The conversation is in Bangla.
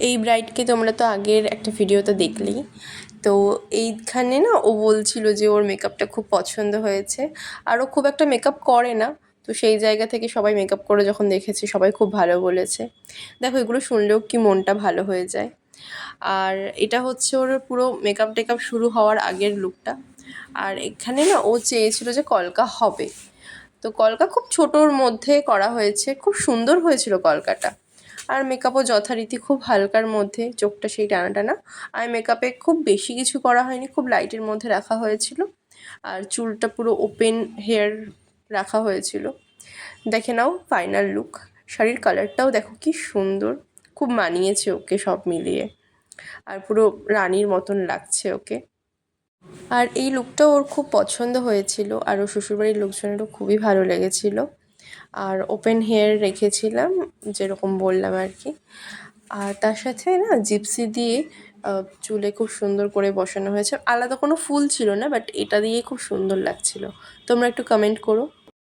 এই ব্রাইডকে তোমরা তো আগের একটা ভিডিওতে দেখলেই। তো এইখানে না ও বলছিল যে ওর মেকআপটা খুব পছন্দ হয়েছে, আর ও খুব একটা মেকআপ করে না। তো সেই জায়গা থেকে সবাই মেকআপ করে যখন দেখেছে সবাই খুব ভালো বলেছে। দেখো এগুলো শুনলেও কি মনটা ভালো হয়ে যায়। আর এটা হচ্ছে ওর পুরো মেকআপ টেকআপ শুরু হওয়ার আগের লুকটা। আর এখানে না ও চেয়েছিল যে কলকা হবে, তো কলকা খুব ছোটোর মধ্যে করা হয়েছে, খুব সুন্দর হয়েছিল কলকাটা। আর মেকআপও যথারীতি খুব হালকার মধ্যে, চোখটা সেই টানা টানা। আর মেকআপে খুব বেশি কিছু করা হয়নি, খুব লাইটের মধ্যে রাখা হয়েছিল। আর চুলটা পুরো ওপেন হেয়ার রাখা হয়েছিল। দেখে নাও ফাইনাল লুক। শাড়ির কালারটাও দেখো কি সুন্দর, খুব মানিয়েছে ওকে সব মিলিয়ে। আর পুরো রানীর মতন লাগছে ওকে। আর এই লুকটা ওর খুব পছন্দ হয়েছিল, আর ওর শ্বশুরবাড়ির লোকজনেরও খুবই ভালো লেগেছিল। আর ওপেন হেয়ার রেখেছিলাম যেরকম বললাম আর কি। আর তার সাথে না জিপসি দিয়ে চুলে খুব সুন্দর করে বসানো হয়েছে। আলাদা কোনো ফুল ছিল না, বাট এটা দিয়ে খুব সুন্দর লাগছিল। তোমরা একটু কমেন্ট করো।